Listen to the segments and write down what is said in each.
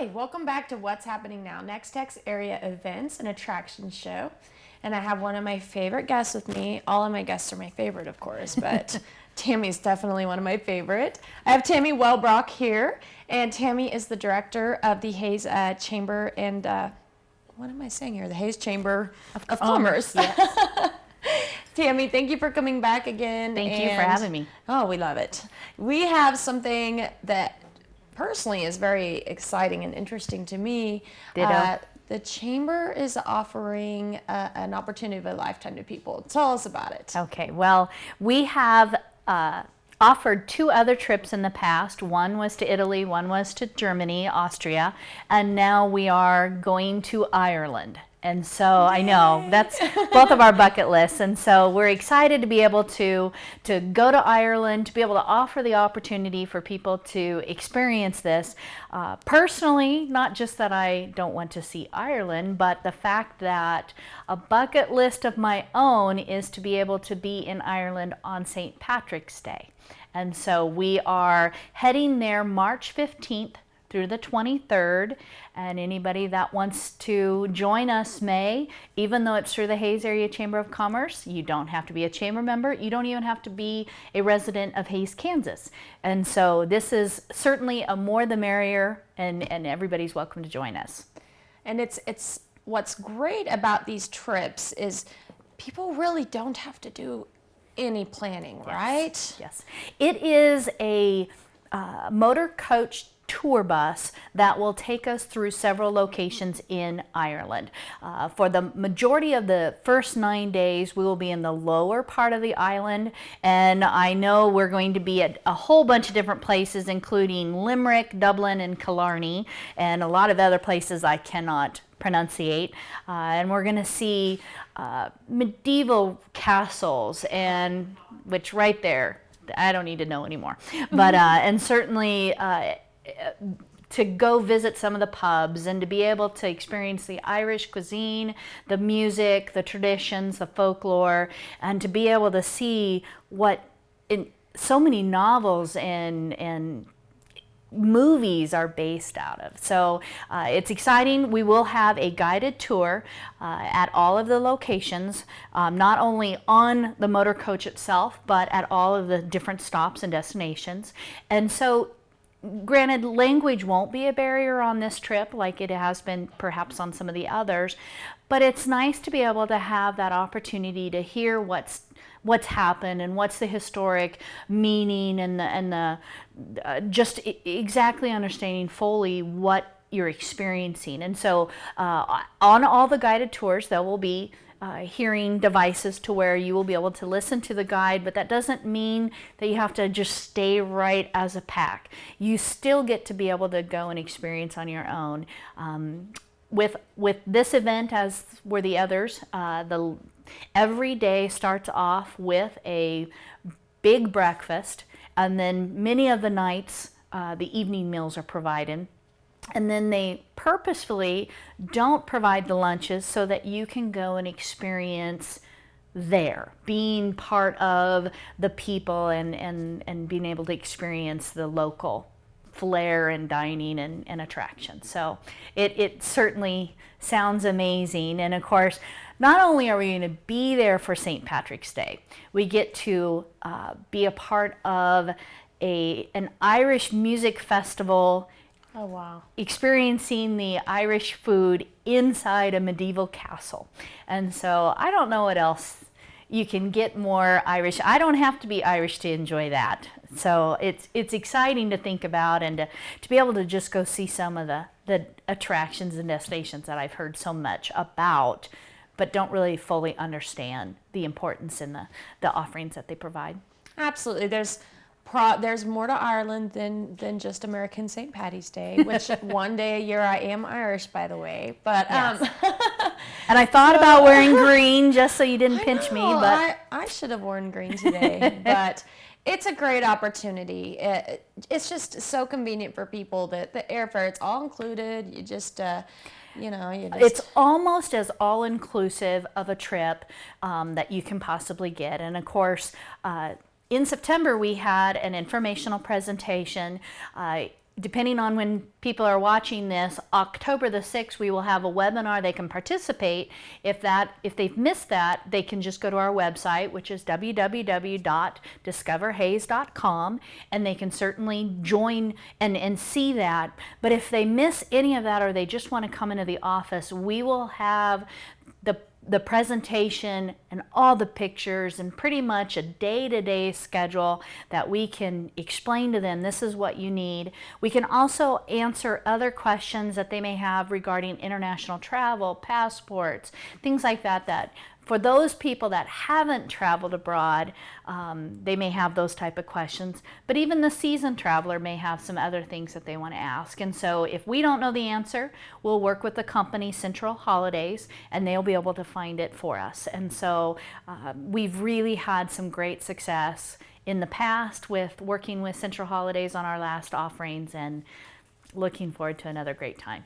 Hi, welcome back to What's Happening Now, Nex-Tech's area events and attractions show. And I have one of my favorite guests with me. All of my guests are my favorite, of course, but Tammy's definitely one of my favorite. I have Tammy Welbrock here, and Tammy is the director of the Hayes Chamber and, what am I saying here? The Hayes Chamber of Commerce. Yes. Tammy, thank you for coming back again. Thank you for having me. Oh, we love it. We have something that personally is very exciting and interesting to me. Ditto. The Chamber is offering an opportunity of a lifetime to people. Tell us about it. Okay, well, we have offered 2 other trips in the past. One was to Italy, one was to Germany, Austria, and now we are going to Ireland. And so I know that's both of our bucket lists. And so we're excited to be able to go to Ireland, to be able to offer the opportunity for people to experience this. Personally, not just that I don't want to see Ireland, but the fact that a bucket list of my own is to be able to be in Ireland on St. Patrick's Day. And so we are heading there March 15th through the 23rd, and anybody that wants to join us may. Even though it's through the Hayes Area Chamber of Commerce, you don't have to be a chamber member. You don't even have to be a resident of Hayes, Kansas. And so this is certainly a more the merrier, and everybody's welcome to join us. And it's what's great about these trips is people really don't have to do any planning, right? Yes. It is a motor coach tour bus that will take us through several locations in Ireland. For the majority of the first 9 days, we will be in the lower part of the island, and I know we're going to be at a whole bunch of different places, including Limerick, Dublin, and Killarney, and a lot of other places I cannot pronunciate. And we're going to see medieval castles, and which right there, I don't need to know anymore. But and certainly to go visit some of the pubs and to be able to experience the Irish cuisine, the music, the traditions, the folklore, and to be able to see what in so many novels and movies are based out of. So it's exciting. We will have a guided tour at all of the locations, not only on the motor coach itself, but at all of the different stops and destinations. And so granted, language won't be a barrier on this trip like it has been perhaps on some of the others, but it's nice to be able to have that opportunity to hear what's happened and what's the historic meaning and the just exactly understanding fully what you're experiencing. And so on all the guided tours, there will be hearing devices to where you will be able to listen to the guide, but that doesn't mean that you have to just stay right as a pack. You still get to be able to go and experience on your own. With this event, as were the others, every day starts off with a big breakfast, and then many of the nights the evening meals are provided. And then they purposefully don't provide the lunches so that you can go and experience there, being part of the people and being able to experience the local flair and dining and attraction. So it certainly sounds amazing. And of course, not only are we going to be there for St. Patrick's Day, we get to be a part of an Irish music festival. Oh, wow. Experiencing the Irish food inside a medieval castle. And so I don't know what else you can get more Irish. I don't have to be Irish to enjoy that. So it's exciting to think about and to be able to just go see some of the attractions and destinations that I've heard so much about, but don't really fully understand the importance and the offerings that they provide. Absolutely. There's more to Ireland than just American St. Patty's Day, which one day a year I am Irish, by the way. But yes. And I thought about wearing green just so you didn't pinch me. But I should have worn green today. But it's a great opportunity. It's just so convenient for people that the airfare, it's all included. You just it's almost as all-inclusive of a trip that you can possibly get. And of course, in September, we had an informational presentation depending on when people are watching this, October the 6th, we will have a webinar they can participate. If they've missed that, they can just go to our website, which is www.discoverhays.com, and they can certainly join and see that. But if they miss any of that, or they just want to come into the office, we will have the presentation and all the pictures and pretty much a day-to-day schedule that we can explain to them. This is what you need. We can also answer other questions that they may have regarding international travel, passports, things like that, that for those people that haven't traveled abroad, they may have those type of questions. But even the seasoned traveler may have some other things that they want to ask. And so if we don't know the answer, we'll work with the company Central Holidays, and they'll be able to find it for us. And so we've really had some great success in the past with working with Central Holidays on our last offerings, and looking forward to another great time.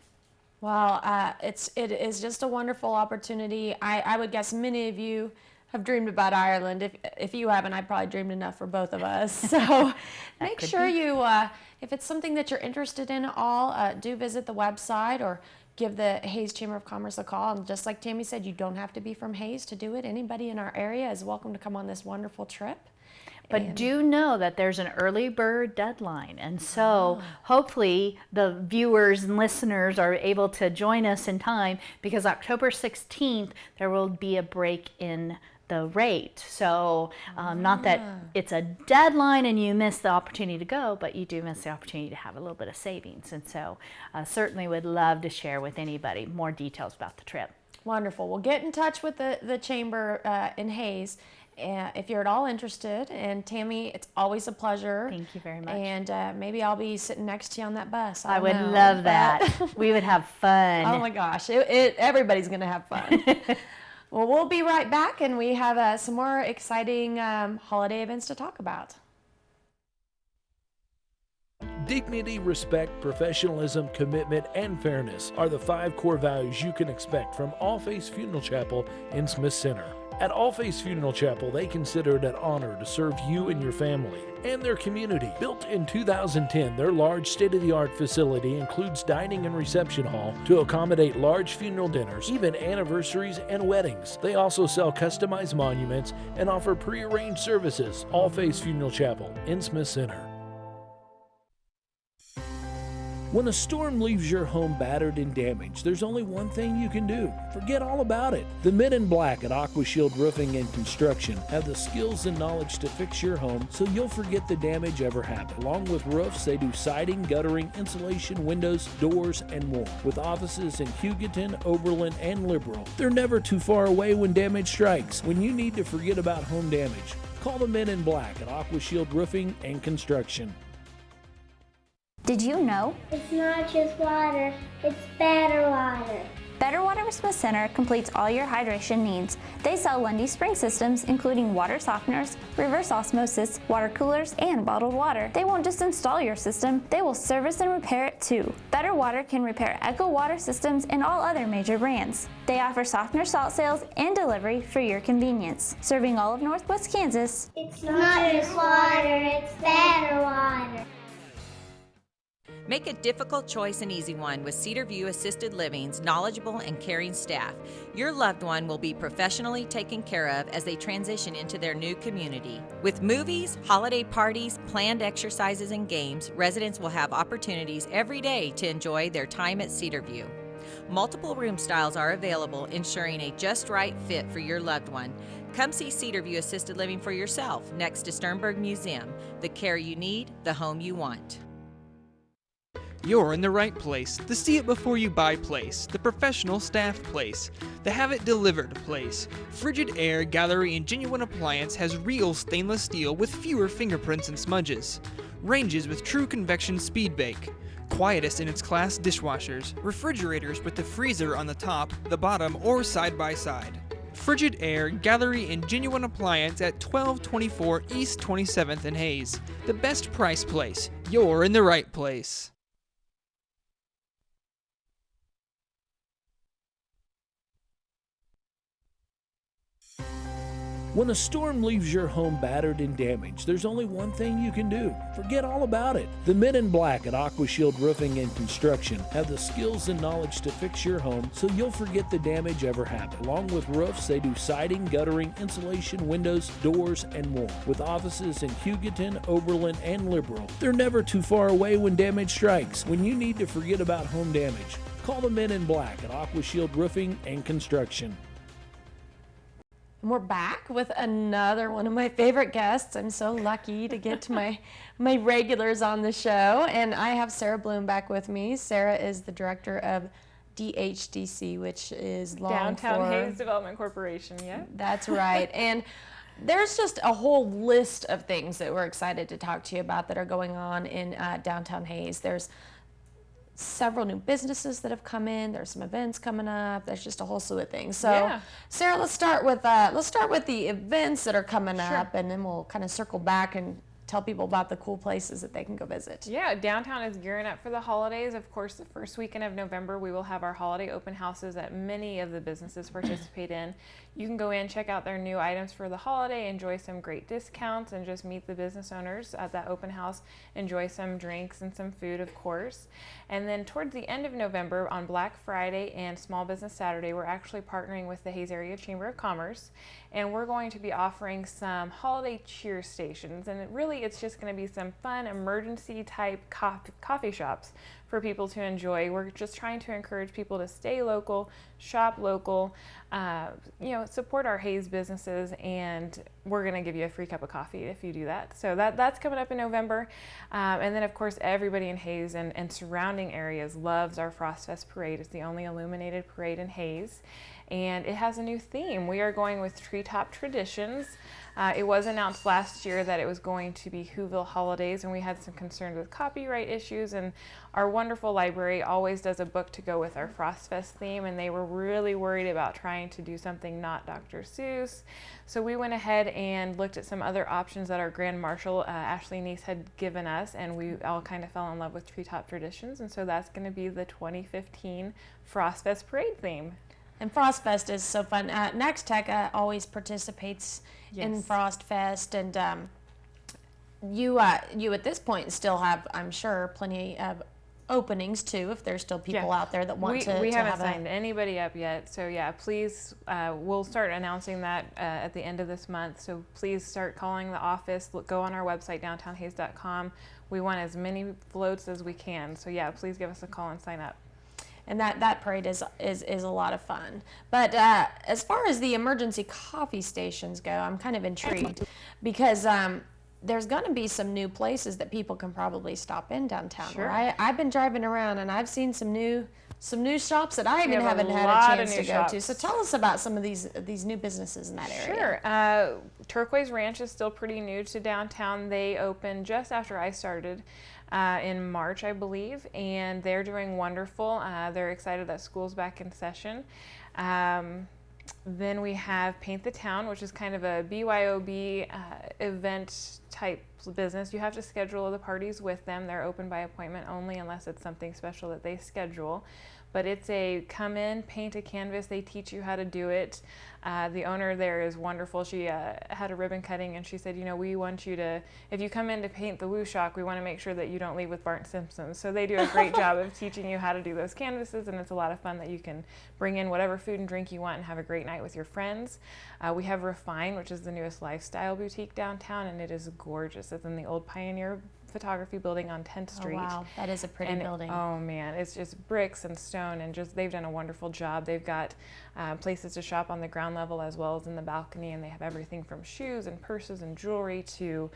Well, it is just a wonderful opportunity. I would guess many of you have dreamed about Ireland. If you haven't, I probably dreamed enough for both of us. So make sure you, if it's something that you're interested in at all, do visit the website or give the Hayes Chamber of Commerce a call. And just like Tammy said, you don't have to be from Hayes to do it. Anybody in our area is welcome to come on this wonderful trip. But do know that there's an early bird deadline, and so hopefully the viewers and listeners are able to join us in time, because October 16th there will be a break in the rate. So not that it's a deadline and you miss the opportunity to go, but you do miss the opportunity to have a little bit of savings. And so certainly would love to share with anybody more details about the trip. Wonderful. Well, get in touch with the chamber in Hayes if you're at all interested. And Tammy, it's always a pleasure. Thank you very much. And maybe I'll be sitting next to you on that bus. I would love that. We would have fun. Oh my gosh, everybody's going to have fun. Well, we'll be right back, and we have some more exciting holiday events to talk about. Dignity, respect, professionalism, commitment, and fairness are the 5 core values you can expect from All Faiths Funeral Chapel in Smith Center. At All Faiths Funeral Chapel, they consider it an honor to serve you and your family and their community. Built in 2010, their large state-of-the-art facility includes dining and reception hall to accommodate large funeral dinners, even anniversaries and weddings. They also sell customized monuments and offer pre-arranged services. All Faiths Funeral Chapel in Smith Center. When a storm leaves your home battered and damaged, there's only one thing you can do. Forget all about it. The men in black at AquaShield Roofing and Construction have the skills and knowledge to fix your home so you'll forget the damage ever happened. Along with roofs, they do siding, guttering, insulation, windows, doors, and more. With offices in Hugoton, Oberlin, and Liberal, they're never too far away when damage strikes. When you need to forget about home damage, call the men in black at AquaShield Roofing and Construction. Did you know? It's not just water, it's better water. Better Water Smith Center completes all your hydration needs. They sell Lundy spring systems, including water softeners, reverse osmosis, water coolers, and bottled water. They won't just install your system, they will service and repair it too. Better Water can repair Echo water systems and all other major brands. They offer softener salt sales and delivery for your convenience. Serving all of Northwest Kansas. It's not just water, it's better water. Make a difficult choice an easy one with Cedar View Assisted Living's knowledgeable and caring staff. Your loved one will be professionally taken care of as they transition into their new community. With movies, holiday parties, planned exercises, and games, residents will have opportunities every day to enjoy their time at Cedar View. Multiple room styles are available, ensuring a just right fit for your loved one. Come see Cedar View Assisted Living for yourself next to Sternberg Museum. The care you need, the home you want. You're in the right place, the see it before you buy place, the professional staff place, the have it delivered place. Frigid Air Gallery and Genuine Appliance has real stainless steel with fewer fingerprints and smudges. Ranges with true convection speed bake. Quietest in its class dishwashers. Refrigerators with the freezer on the top, the bottom, or side by side. Frigid Air Gallery and Genuine Appliance at 1224 East 27th in Hayes. The best price place. You're in the right place. When a storm leaves your home battered and damaged, there's only one thing you can do. Forget all about it. The men in black at AquaShield Roofing and Construction have the skills and knowledge to fix your home so you'll forget the damage ever happened. Along with roofs, they do siding, guttering, insulation, windows, doors, and more. With offices in Hugoton, Oberlin, and Liberal, they're never too far away when damage strikes. When you need to forget about home damage, call the men in black at AquaShield Roofing and Construction. And we're back with another one of my favorite guests. I'm so lucky to get to my regulars on the show. And I have Sara Bloom back with me. Sara is the director of DHDC, which is long Downtown for... Hayes Development Corporation, yeah. That's right. And there's just a whole list of things that we're excited to talk to you about that are going on in downtown Hayes. There's several new businesses that have come in. There's some events coming up. There's just a whole slew of things. So, Yeah. Sara, let's start with the events that are coming up, and then we'll kind of circle back and tell people about the cool places that they can go visit. Yeah, downtown is gearing up for the holidays. Of course, the first weekend of November, we will have our holiday open houses that many of the businesses participate in. You can go in, check out their new items for the holiday, enjoy some great discounts, and just meet the business owners at that open house. Enjoy some drinks and some food, of course. And then towards the end of November, on Black Friday and Small Business Saturday, we're actually partnering with the Hayes Area Chamber of Commerce, and we're going to be offering some holiday cheer stations. And it's just going to be some fun emergency type coffee shops for people to enjoy. We're just trying to encourage people to stay local, shop local, support our Hayes businesses, and we're going to give you a free cup of coffee if you do that. So that's coming up in November. And then, of course, everybody in Hayes and surrounding areas loves our Frost Fest parade. It's the only illuminated parade in Hayes, and it has a new theme. We are going with Treetop Traditions. It was announced last year that it was going to be Whoville Holidays, and we had some concerns with copyright issues, and our wonderful library always does a book to go with our Frost Fest theme, and they were really worried about trying to do something not Dr. Seuss. So we went ahead and looked at some other options that our Grand Marshal, Ashley Neese, had given us, and we all kind of fell in love with Treetop Traditions, and so that's going to be the 2015 Frost Fest parade theme. And Frost Fest is so fun. Nex-Tech always participates in Frost Fest, and you at this point still have, I'm sure, plenty of openings too, if there's still people out there that want to. We haven't signed anybody up yet, so yeah, please, we'll start announcing that at the end of this month. So please start calling the office. Go on our website, downtownhayes.com. We want as many floats as we can. So yeah, please give us a call and sign up. And that parade is a lot of fun. But as far as the emergency coffee stations go, I'm kind of intrigued because there's going to be some new places that people can probably stop in downtown. Sure. Right? I've been driving around and I've seen some new shops that I even haven't had a chance to go to. So tell us about some of these new businesses in that area. Sure. Turquoise Ranch is still pretty new to downtown. They opened just after I started. In March, I believe, and they're doing wonderful. They're excited that school's back in session. Then we have Paint the Town, which is kind of a BYOB event type business. You have to schedule the parties with them. They're open by appointment only unless it's something special that they schedule. But it's a come in, paint a canvas. They teach you how to do it. The owner there is wonderful. She had a ribbon cutting, and she said, we want you to, if you come in to paint the Woo Shock, we want to make sure that you don't leave with Bart Simpson. So they do a great job of teaching you how to do those canvases, and it's a lot of fun that you can bring in whatever food and drink you want and have a great night with your friends. We have Refine, which is the newest lifestyle boutique downtown, and it is gorgeous. It's in the old Pioneer Photography building on 10th Street. Oh, wow, that is a pretty building. Oh man, it's just bricks and stone, and they've done a wonderful job. They've got places to shop on the ground level as well as in the balcony, and they have everything from shoes and purses and jewelry to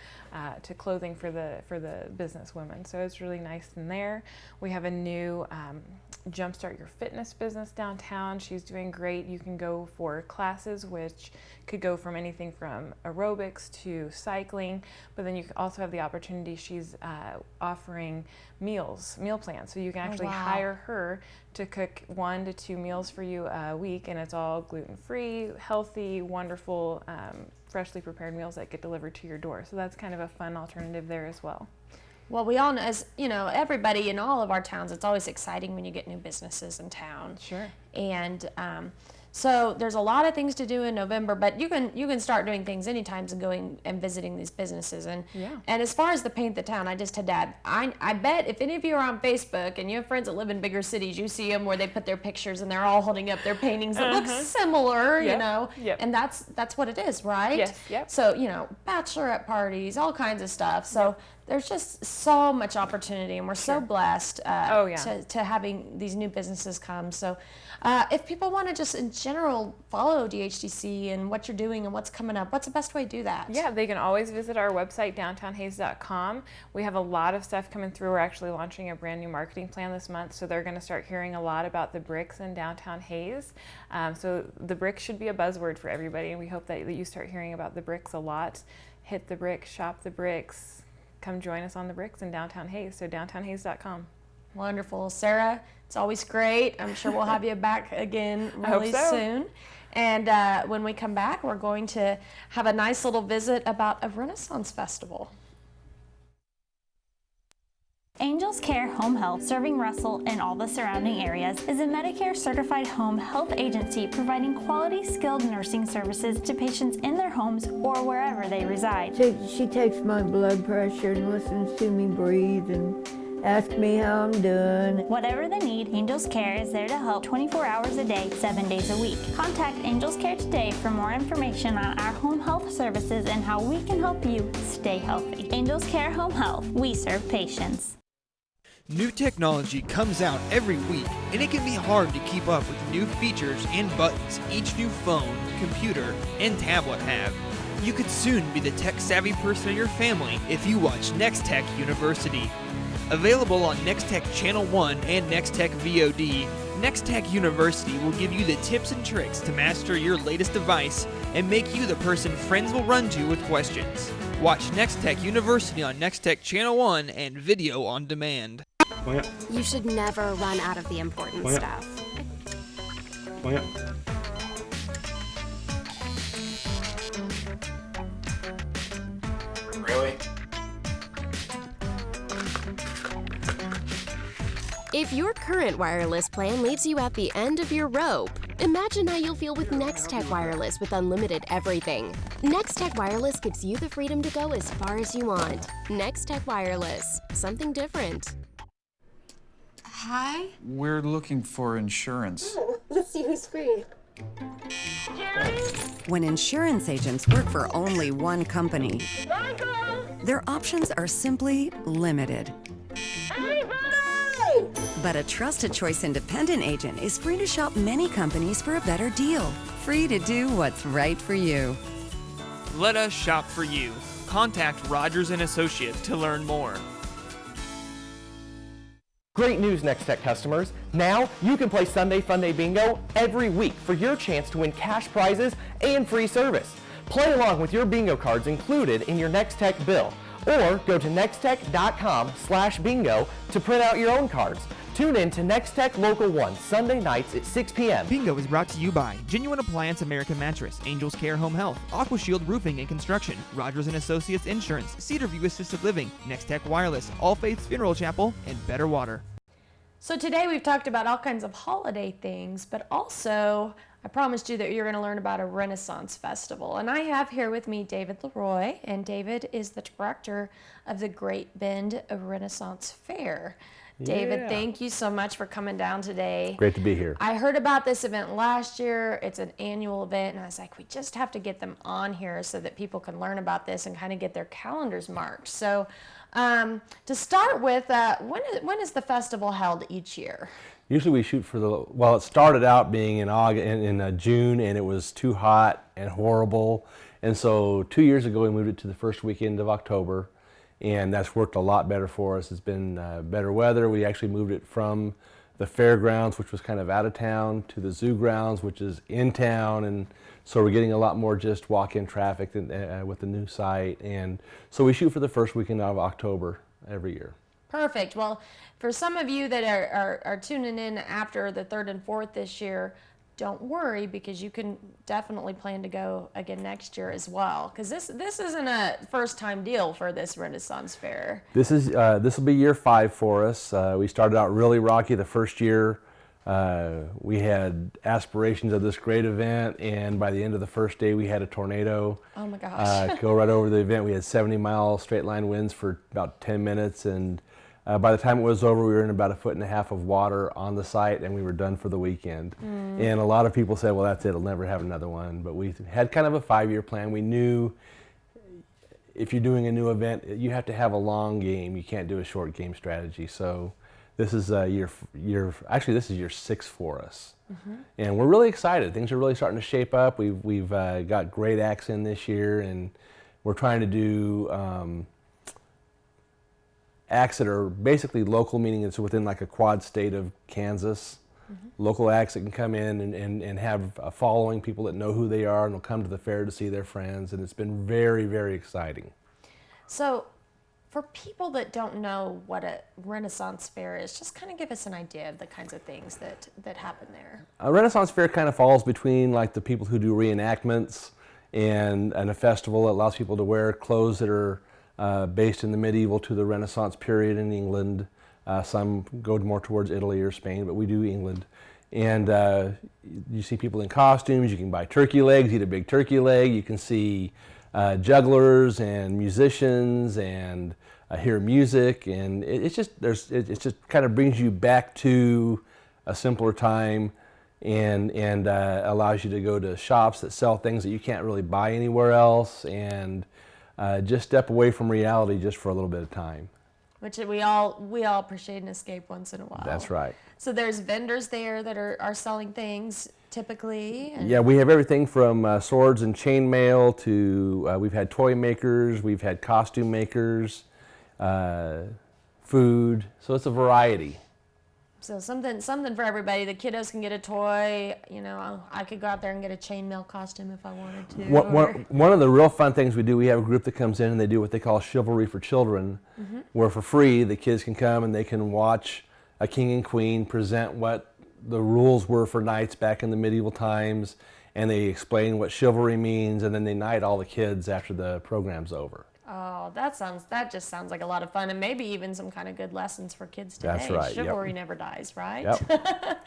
clothing for the business women. So it's really nice in there. We have a new Jumpstart Your Fitness business downtown. She's doing great. You can go for classes, which could go from anything from aerobics to cycling, but then you also have the opportunity. She's offering meal plans, so you can actually hire her to cook 1 to 2 meals for you a week, and it's all gluten-free, healthy, wonderful, freshly prepared meals that get delivered to your door. So that's kind of a fun alternative there as well. Well, we all know, as everybody in all of our towns, it's always exciting when you get new businesses in town. Sure. And So there's a lot of things to do in November, but you can start doing things anytime and going and visiting these businesses. And as far as the Paint the Town, I just had to add, I bet if any of you are on Facebook and you have friends that live in bigger cities, you see them where they put their pictures and they're all holding up their paintings that look similar, you know, and that's what it is, right? Yes. Yep. So, you know, bachelorette parties, all kinds of stuff. So there's just so much opportunity, and we're so blessed to having these new businesses come. So if people want to just in general follow DHDC and what you're doing and what's coming up, what's the best way to do that? Yeah, they can always visit our website, downtownhays.com. We have a lot of stuff coming through. We're actually launching a brand new marketing plan this month, so they're going to start hearing a lot about the bricks in downtown Hays. So the bricks should be a buzzword for everybody, and we hope that you start hearing about the bricks a lot. Hit the bricks, shop the bricks. Come join us on the bricks in downtown Hays, so downtownhays.com. Wonderful. Sarah, it's always great. I'm sure we'll have you back again really soon. And when we come back, we're going to have a nice little visit about a Renaissance Festival. Angels Care Home Health, serving Russell and all the surrounding areas, is a Medicare certified home health agency providing quality skilled nursing services to patients in their homes or wherever they reside. She takes my blood pressure and listens to me breathe and asks me how I'm doing. Whatever the need, Angels Care is there to help 24 hours a day, 7 days a week. Contact Angels Care today for more information on our home health services and how we can help you stay healthy. Angels Care Home Health, we serve patients. New technology comes out every week, and it can be hard to keep up with new features and buttons each new phone, computer, and tablet have. You could soon be the tech-savvy person in your family if you watch Nex-Tech University. Available on Nex-Tech Channel 1 and Nex-Tech VOD, Nex-Tech University will give you the tips and tricks to master your latest device and make you the person friends will run to with questions. Watch Nex-Tech University on Nex-Tech Channel 1 and video on demand. You should never run out of the important stuff. Really? If your current wireless plan leaves you at the end of your rope, imagine how you'll feel with Nex-Tech Wireless with unlimited everything. Nex-Tech Wireless gives you the freedom to go as far as you want. Nex-Tech Wireless, something different. Hi? We're looking for insurance. Let's see who's free. When insurance agents work for only one company, their options are simply limited. But a Trusted Choice independent agent is free to shop many companies for a better deal. Free to do what's right for you. Let us shop for you. Contact Rogers & Associates to learn more. Great news, Nex-Tech customers. Now you can play Sunday Funday Bingo every week for your chance to win cash prizes and free service. Play along with your bingo cards included in your Nex-Tech bill, or go to nextech.com/bingo to print out your own cards. Tune in to Nex-Tech Local 1 Sunday nights at 6 p.m. Bingo is brought to you by Genuine Appliance American Mattress, Angels Care Home Health, AquaShield Roofing and Construction, Rogers & Associates Insurance, Cedarview Assisted Living, Nex-Tech Wireless, All Faiths Funeral Chapel, and Better Water. So today we've talked about all kinds of holiday things, but also I promised you that you're going to learn about a Renaissance Festival. And I have here with me David LeRoy, and David is the director of the Great Bend Renaissance Faire. David, thank you so much for coming down today. Great to be here. I heard about this event last year. It's an annual event, and I was like, we just have to get them on here so that people can learn about this and kind of get their calendars marked. So to start with, when is the festival held each year? Usually we shoot for it started out being in August, in June, and it was too hot and horrible. And so 2 years ago we moved it to the first weekend of October. And that's worked a lot better for us. It's been better weather. We actually moved it from the fairgrounds, which was kind of out of town, to the zoo grounds, which is in town. And so we're getting a lot more just walk-in traffic with the new site. And so we shoot for the first weekend of October every year. Perfect. Well, for some of you that are tuning in after the 3rd and 4th this year, don't worry, because you can definitely plan to go again next year as well. Because this isn't a first-time deal for this Renaissance Faire. This will be year 5 for us. We started out really rocky the first year. We had aspirations of this great event, and by the end of the first day, we had a tornado Oh my gosh. go right over the event. We had 70-mile straight line winds for about 10 minutes, and by the time it was over, we were in about 1.5 feet of water on the site, and we were done for the weekend. And a lot of people said, well, that's it, it'll never have another one. But we had kind of a 5-year plan. We knew if you're doing a new event, you have to have a long game. You can't do a short game strategy. So this is actually this is year 6 for us. And we're really excited. Things are really starting to shape up. We've got great acts in this year, and we're trying to do acts that are basically local, meaning it's within like a quad state of Kansas. Local acts that can come in and have a following, people that know who they are and will come to the fair to see their friends, and it's been very, very exciting. So for people that don't know what a Renaissance Fair is, just kind of give us an idea of the kinds of things that happen there. A Renaissance Fair kind of falls between like the people who do reenactments and a festival that allows people to wear clothes that are based in the medieval to the Renaissance period in England. Some go more towards Italy or Spain, but we do England. And you see people in costumes. You can buy turkey legs, eat a big turkey leg. You can see jugglers and musicians and hear music, and it just kind of brings you back to a simpler time, and allows you to go to shops that sell things that you can't really buy anywhere else, and just step away from reality just for a little bit of time. Which we all appreciate an escape once in a while. That's right. So there's vendors there that are selling things typically. Yeah, we have everything from swords and chainmail to we've had toy makers, we've had costume makers, food. So it's a variety. So something for everybody. The kiddos can get a toy. You know, I could go out there and get a chainmail costume if I wanted to. One of the real fun things we do, we have a group that comes in and they do what they call chivalry for children, where for free the kids can come and they can watch a king and queen present what the rules were for knights back in the medieval times, and they explain what chivalry means, and then they knight all the kids after the program's over. Oh, that just sounds like a lot of fun, and maybe even some kind of good lessons for kids today. That's right. Chivalry never dies, right? Yep.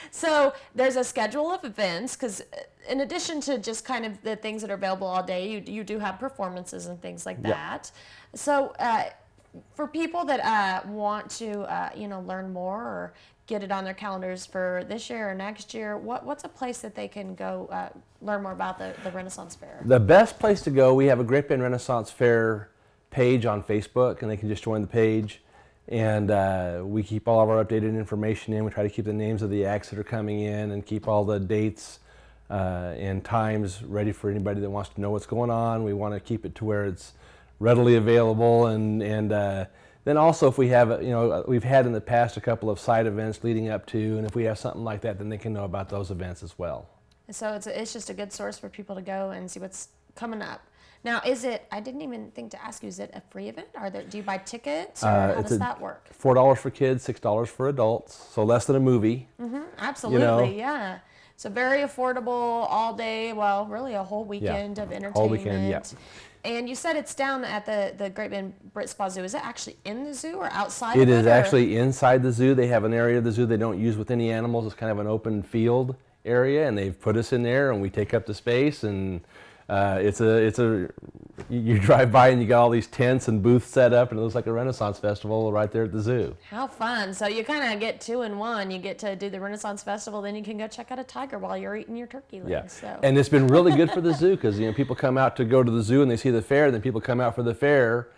So there's a schedule of events, because in addition to just kind of the things that are available all day, you do have performances and things like that. So for people that want to learn more or get it on their calendars for this year or next year, what's a place that they can go learn more about the Renaissance Fair? The best place to go, we have a Great Bend Renaissance Fair page on Facebook, and they can just join the page. And we keep all of our updated information in. We try to keep the names of the acts that are coming in and keep all the dates and times ready for anybody that wants to know what's going on. We want to keep it to where it's readily available, and then also if we have, we've had in the past a couple of side events leading up to, and if we have something like that, then they can know about those events as well. So it's just a good source for people to go and see what's coming up. Now, I didn't even think to ask you, is it a free event? Do you buy tickets, or how does that work? $4 for kids, $6 for adults, so less than a movie. Absolutely, yeah. So very affordable, all day, well, really a whole weekend of entertainment. Whole weekend, yeah. And you said it's down at the Great Bend Brit Spa Zoo. Is it actually in the zoo or outside of it? It is actually inside the zoo. They have an area of the zoo they don't use with any animals. It's kind of an open field area, and they've put us in there, and we take up the space, and you drive by and you got all these tents and booths set up, and it looks like a Renaissance festival right there at the zoo. How fun. So you kind of get 2 in 1. You get to do the Renaissance Festival, then you can go check out a tiger while you're eating your turkey legs. Yeah. So. And it's been really good for the zoo, because people come out to go to the zoo and they see the fair, then people come out for the fair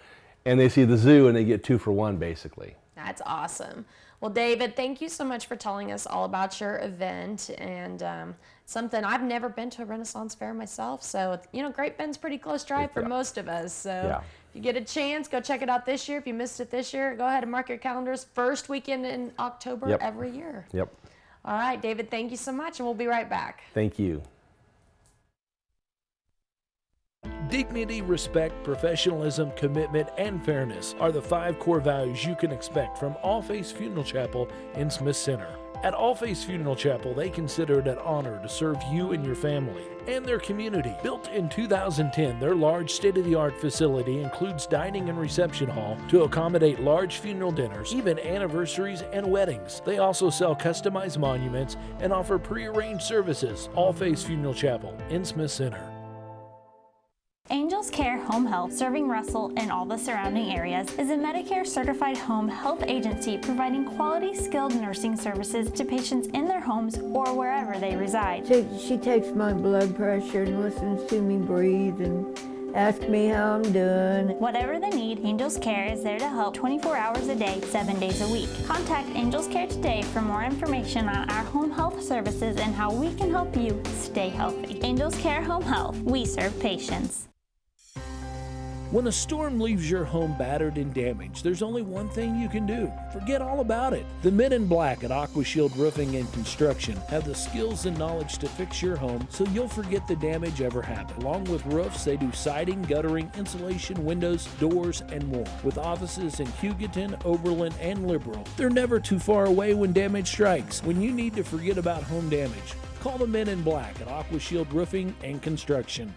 and they see the zoo, and they get 2 for 1 basically. That's awesome. Well, David, thank you so much for telling us all about your event, and something I've never been to a Renaissance Fair myself, so Great Bend's pretty close drive for most of us. So if you get a chance, go check it out this year. If you missed it this year, go ahead and mark your calendars. First weekend in October every year. Yep. All right, David, thank you so much, and we'll be right back. Thank you. Dignity, respect, professionalism, commitment, and fairness are the 5 core values you can expect from All Faiths Funeral Chapel in Smith Center. At All Faith Funeral Chapel, they consider it an honor to serve you and your family and their community. Built in 2010, their large state-of-the-art facility includes dining and reception hall to accommodate large funeral dinners, even anniversaries and weddings. They also sell customized monuments and offer pre-arranged services. All Faith Funeral Chapel in Smith Center. Angels Care Home Health, serving Russell and all the surrounding areas, is a Medicare-certified home health agency providing quality, skilled nursing services to patients in their homes or wherever they reside. She takes my blood pressure and listens to me breathe and asks me how I'm doing. Whatever the need, Angels Care is there to help 24 hours a day, 7 days a week. Contact Angels Care today for more information on our home health services and how we can help you stay healthy. Angels Care Home Health, we serve patients. When a storm leaves your home battered and damaged, there's only one thing you can do. Forget all about it. The men in black at AquaShield Roofing and Construction have the skills and knowledge to fix your home so you'll forget the damage ever happened. Along with roofs, they do siding, guttering, insulation, windows, doors, and more. With offices in Hugoton, Oberlin, and Liberal, they're never too far away when damage strikes. When you need to forget about home damage, call the men in black at AquaShield Roofing and Construction.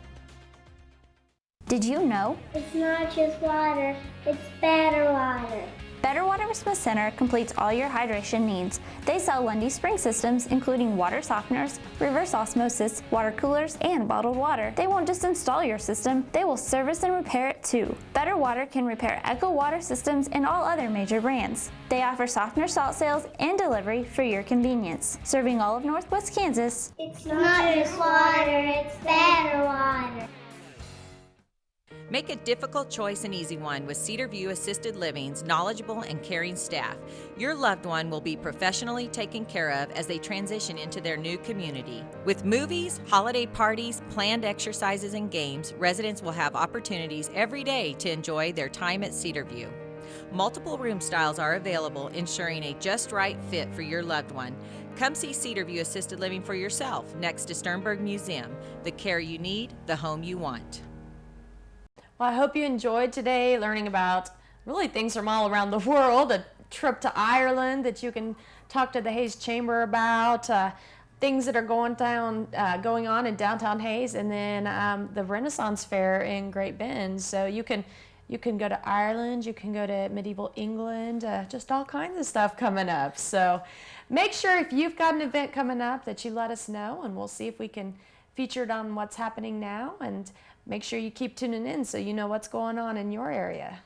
Did you know? It's not just water, it's better water. Better Water Smith Center completes all your hydration needs. They sell Lundy spring systems, including water softeners, reverse osmosis, water coolers, and bottled water. They won't just install your system, they will service and repair it too. Better Water can repair Echo water systems and all other major brands. They offer softener salt sales and delivery for your convenience. Serving all of Northwest Kansas. It's not just water, it's better water. Make a difficult choice an easy one with Cedar View Assisted Living's knowledgeable and caring staff. Your loved one will be professionally taken care of as they transition into their new community. With movies, holiday parties, planned exercises, and games, residents will have opportunities every day to enjoy their time at Cedar View. Multiple room styles are available, ensuring a just right fit for your loved one. Come see Cedar View Assisted Living for yourself next to Sternberg Museum. The care you need, the home you want. Well, I hope you enjoyed today learning about really things from all around the world, a trip to Ireland that you can talk to the Hayes Chamber about, things that are going on in downtown Hayes, and then the Renaissance Fair in Great Bend. So you can go to Ireland, you can go to medieval England, just all kinds of stuff coming up. So make sure if you've got an event coming up that you let us know, and we'll see if we can feature it on What's Happening Now, and make sure you keep tuning in so you know what's going on in your area.